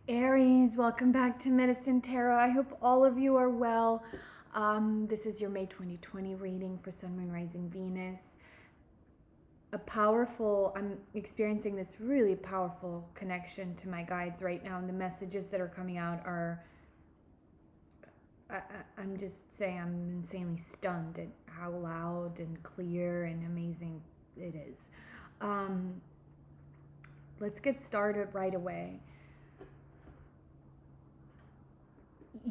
Aries, welcome back to Medicine Tarot. I hope all of you are well. This is your May 2020 reading for Sun, Moon, Rising, Venus. I'm experiencing this really powerful connection to my guides right now, and the messages that are coming out are, I'm just saying, I'm insanely stunned at how loud and clear and amazing it is. Let's get started right away.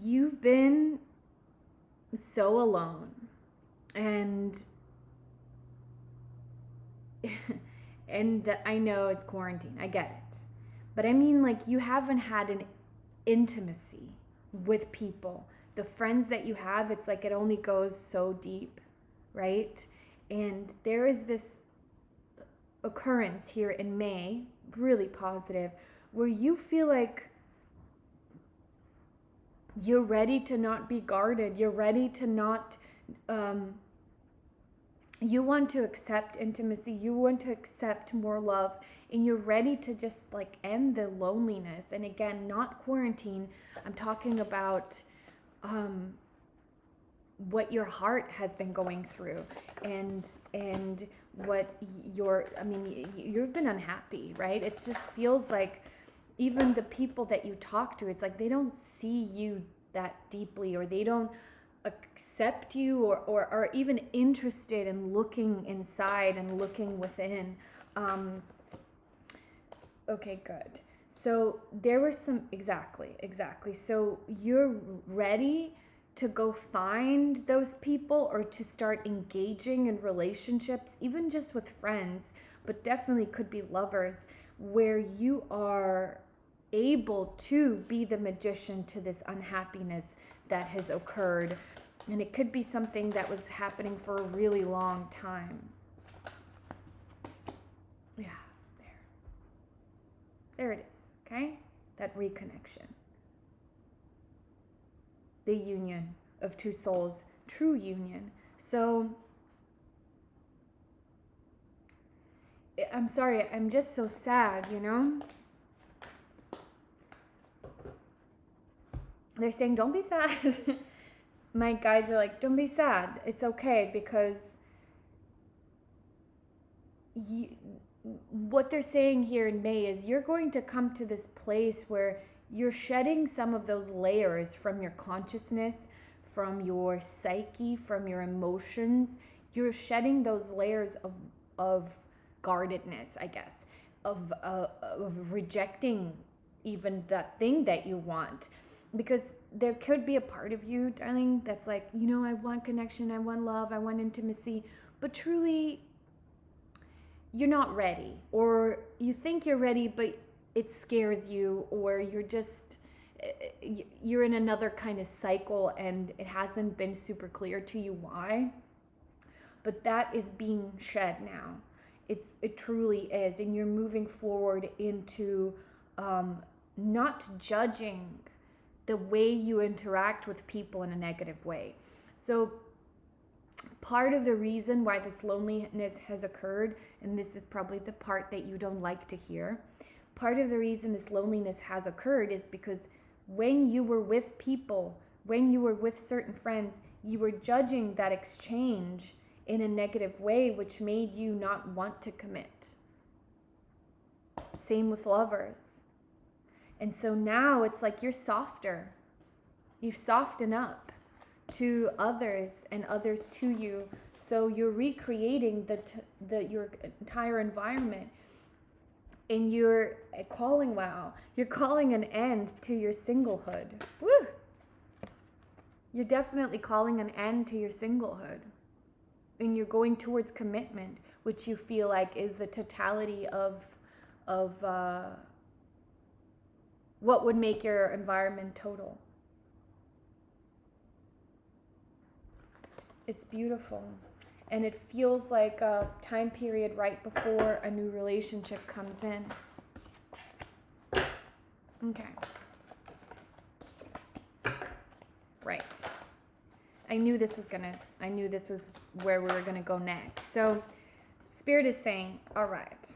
You've been so alone, and I know it's quarantine, I get it, but I mean, like, you haven't had an intimacy with people. The friends that you have, it's like it only goes so deep, right? And there is this occurrence here in May, really positive, where you feel like you're ready to not be guarded. You're ready to not, you want to accept intimacy. You want to accept more love. And you're ready to just like end the loneliness. And again, not quarantine. I'm talking about what your heart has been going through and what you've been unhappy, right? It just feels like even the people that you talk to, it's like they don't see you that deeply, or they don't accept you, or are even interested in looking inside and looking within. Okay, good. So there was some, exactly. So you're ready to go find those people, or to start engaging in relationships, even just with friends, but definitely could be lovers, where you are able to be the magician to this unhappiness that has occurred. And it could be something that was happening for a really long time. Yeah, there it is, okay? That reconnection. The union of two souls, true union. So, I'm sorry, I'm just so sad, you know? They're saying, don't be sad. My guides are like, don't be sad. It's okay, because what they're saying here in May is you're going to come to this place where you're shedding some of those layers from your consciousness, from your psyche, from your emotions. You're shedding those layers of guardedness, I guess, of rejecting even that thing that you want. Because there could be a part of you, darling, that's like, I want connection, I want love, I want intimacy, but truly, you're not ready. Or you think you're ready, but it scares you, or you're in another kind of cycle, and it hasn't been super clear to you why. But that is being shed now. It truly is. And you're moving forward into not judging the way you interact with people in a negative way. So part of the reason why this loneliness has occurred, and this is probably the part that you don't like to hear, part of the reason this loneliness has occurred is because when you were with people, when you were with certain friends, you were judging that exchange in a negative way, which made you not want to commit. Same with lovers. And so now it's like you're softer. You soften up to others and others to you. So you're recreating your entire environment. And you're calling an end to your singlehood. Woo! You're definitely calling an end to your singlehood. And you're going towards commitment, which you feel like is the totality of what would make your environment total. It's beautiful. And it feels like a time period right before a new relationship comes in. Okay. Right. I knew this was where we were gonna go next. So Spirit is saying, all right.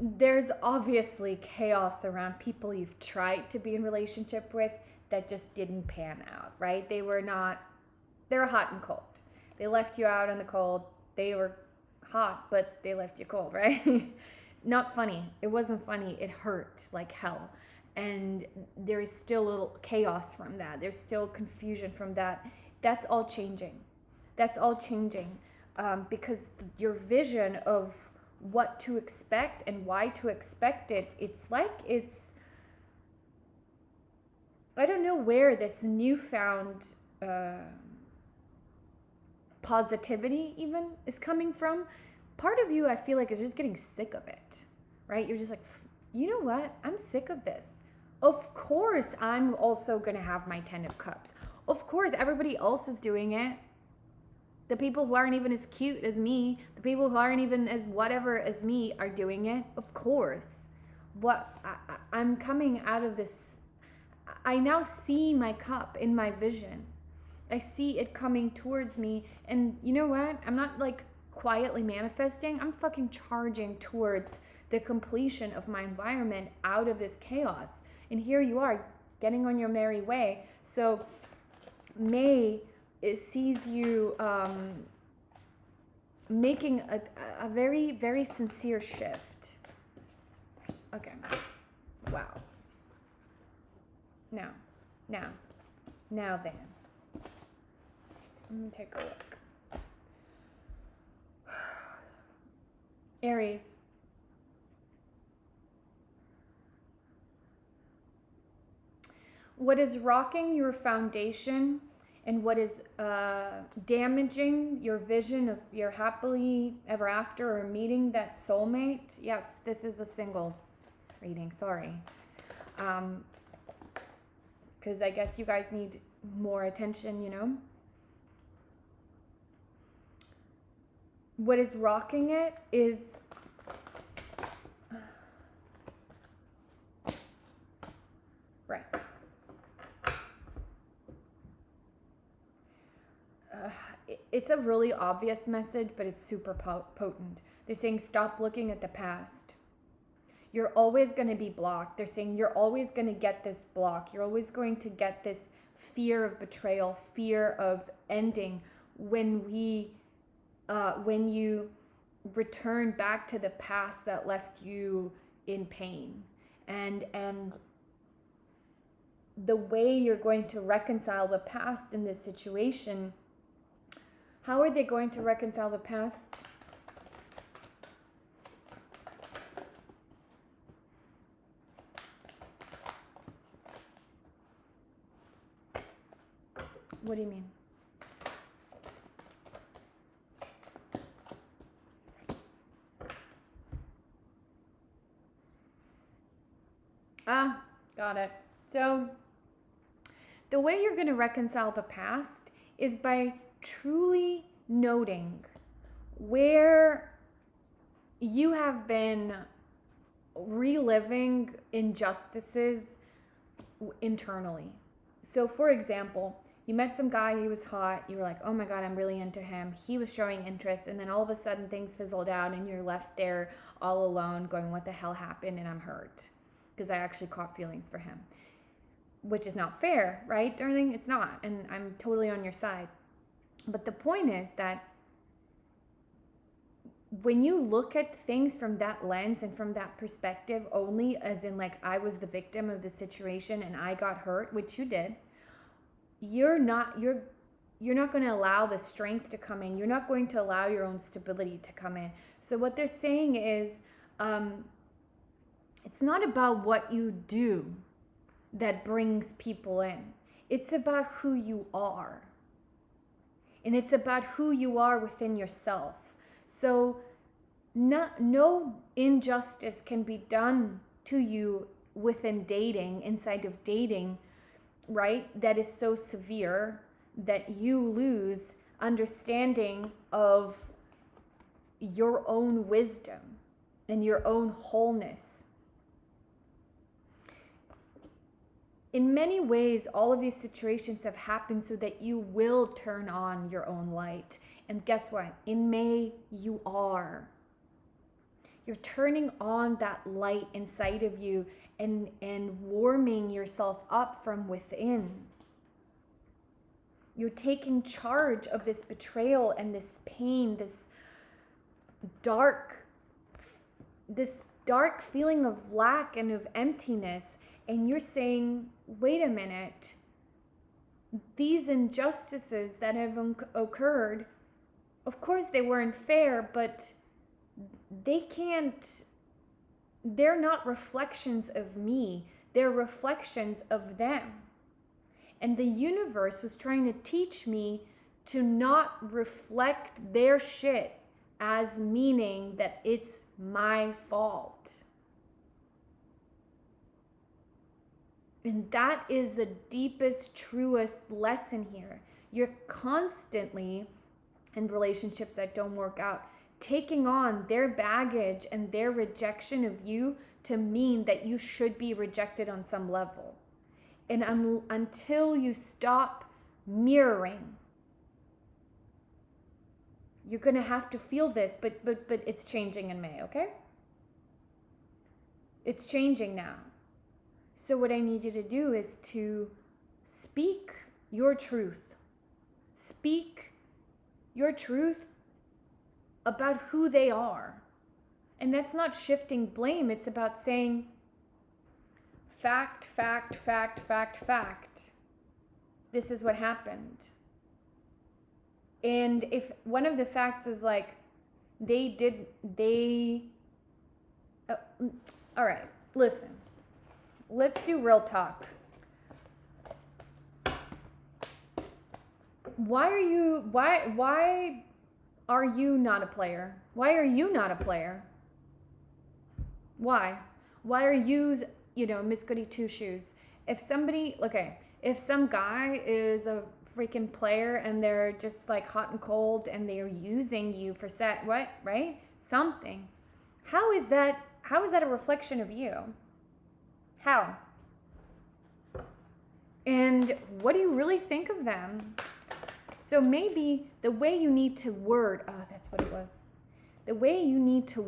there's obviously chaos around people you've tried to be in relationship with that just didn't pan out, right? They were hot and cold. They left you out in the cold. They were hot, but they left you cold, right? Not funny. It wasn't funny. It hurt like hell. And there is still a little chaos from that. There's still confusion from that. That's all changing. That's all changing. Because your vision of what to expect and why to expect it, I don't know where this newfound positivity even is coming from. Part of you, I feel like, is just getting sick of it, right? You're just like, you know what? I'm sick of this. Of course, I'm also going to have my 10 of cups. Of course, everybody else is doing it. The people who aren't even as cute as me, the people who aren't even as whatever as me are doing it. Of course. I'm coming out of this. I now see my cup in my vision. I see it coming towards me. And you know what? I'm not like quietly manifesting. I'm fucking charging towards the completion of my environment out of this chaos. And here you are, getting on your merry way. So May sees you making a very, very sincere shift. Okay. Wow. Now then. Let me take a look. Aries. What is rocking your foundation and what is damaging your vision of your happily ever after or meeting that soulmate? Yes, this is a singles reading, sorry. Because I guess you guys need more attention, you know? What is rocking it is right. It's a really obvious message, but it's super potent. They're saying stop looking at the past. You're always going to be blocked. They're saying you're always going to get this block. You're always going to get this fear of betrayal, fear of ending when you return back to the past that left you in pain. And the way you're going to reconcile the past in this situation, how are they going to reconcile the past? What do you mean? Ah, got it. So the way you're going to reconcile the past is by truly noting where you have been reliving injustices internally. So for example, you met some guy, he was hot, you were like, oh my God, I'm really into him. He was showing interest, and then all of a sudden things fizzled out and you're left there all alone going, what the hell happened? And I'm hurt because I actually caught feelings for him, which is not fair, right, darling? It's not, and I'm totally on your side. But the point is that when you look at things from that lens and from that perspective only, as in like I was the victim of the situation and I got hurt, which you did, you're not going to allow the strength to come in. You're not going to allow your own stability to come in. So what they're saying is it's not about what you do that brings people in. It's about who you are. And it's about who you are within yourself. So no injustice can be done to you within dating, inside of dating, right? That is so severe that you lose understanding of your own wisdom and your own wholeness. In many ways, all of these situations have happened so that you will turn on your own light. And guess what? In May, you are. You're turning on that light inside of you and warming yourself up from within. You're taking charge of this betrayal and this pain, this dark feeling of lack and of emptiness. And you're saying, wait a minute, these injustices that have occurred, of course they weren't fair, but they're not reflections of me, they're reflections of them. And the universe was trying to teach me to not reflect their shit as meaning that it's my fault. And that is the deepest, truest lesson here. You're constantly, in relationships that don't work out, taking on their baggage and their rejection of you to mean that you should be rejected on some level. And until you stop mirroring, you're going to have to feel this, but it's changing in May, okay? It's changing now. So what I need you to do is to speak your truth. Speak your truth about who they are. And that's not shifting blame. It's about saying, fact, fact, fact, fact, fact. This is what happened. And if one of the facts is like, all right, listen, let's do real talk. Why are you not a player? Why are you not a player? Why? Why are you, Miss Goody Two Shoes? If some guy is a freaking player and they're just like hot and cold and they're using you for right? Something. How is that a reflection of you? How? And what do you really think of them? So maybe the way you need to that's what it was. The way you need to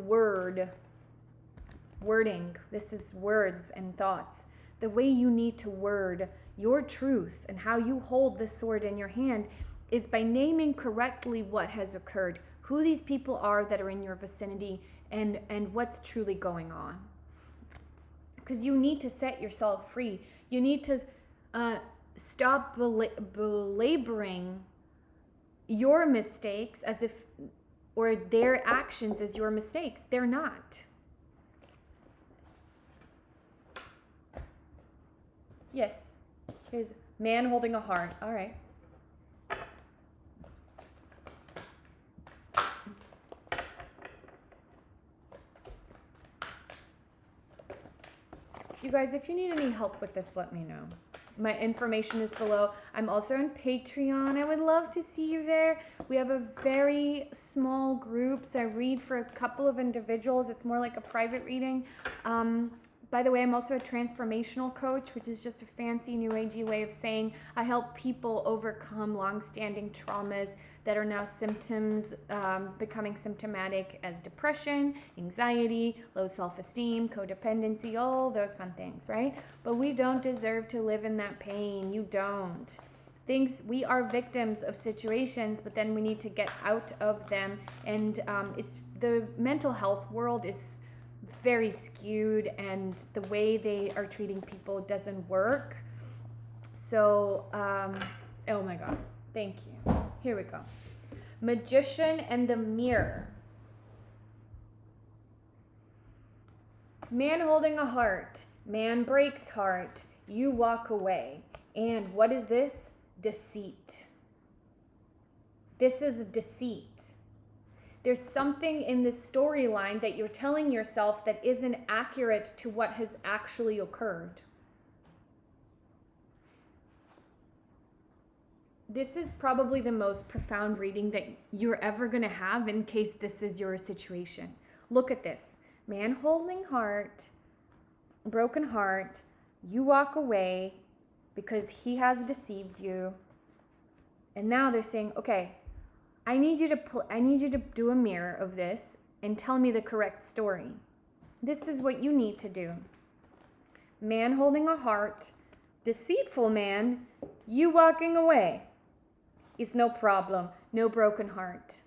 wording, this is words and thoughts. The way you need to word your truth and how you hold this sword in your hand is by naming correctly what has occurred, who these people are that are in your vicinity, and what's truly going on. Because you need to set yourself free. You need to stop belaboring your mistakes or their actions as your mistakes. They're not. Yes. Here's man holding a heart. All right. You guys, if you need any help with this, let me know. My information is below. I'm also on Patreon. I would love to see you there. We have a very small group, so I read for a couple of individuals. It's more like a private reading. By the way, I'm also a transformational coach, which is just a fancy new agey way of saying I help people overcome long-standing traumas that are now symptoms, becoming symptomatic as depression, anxiety, low self-esteem, codependency, all those fun things, right? But we don't deserve to live in that pain. You don't. We are victims of situations, but then we need to get out of them. And it's the mental health world is very skewed, and the way they are treating people doesn't work. So, oh my God, thank you. Here we go. Magician and the mirror. Man holding a heart. Man breaks heart. You walk away. And what is this? Deceit. This is a deceit. There's something in this storyline that you're telling yourself that isn't accurate to what has actually occurred. This is probably the most profound reading that you're ever going to have in case this is your situation. Look at this. Man holding heart, broken heart. You walk away because he has deceived you. And now they're saying, okay, I need you to do a mirror of this, and tell me the correct story. This is what you need to do. Man holding a heart, deceitful man, you walking away. It's no problem, no broken heart.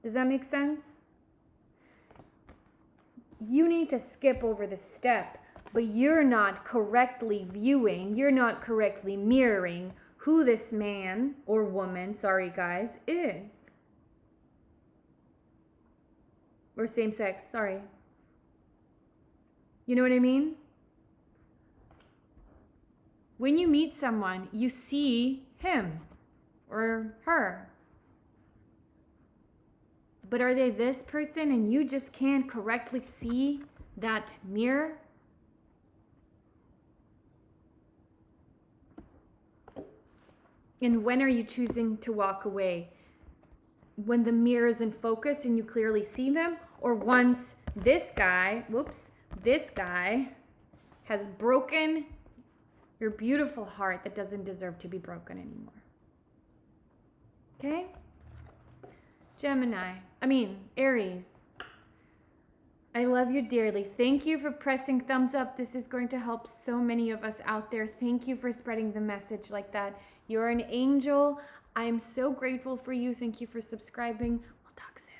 Does that make sense? You need to skip over the step, but you're not correctly viewing, you're not correctly mirroring who this man or woman, sorry guys, is. Or same sex, sorry. You know what I mean? When you meet someone, you see him or her. But are they this person and you just can't correctly see that mirror? And when are you choosing to walk away? When the mirror is in focus and you clearly see them? Or once this guy has broken your beautiful heart that doesn't deserve to be broken anymore? Okay? Aries. I love you dearly. Thank you for pressing thumbs up. This is going to help so many of us out there. Thank you for spreading the message like that. You're an angel. I am so grateful for you. Thank you for subscribing. We'll talk soon.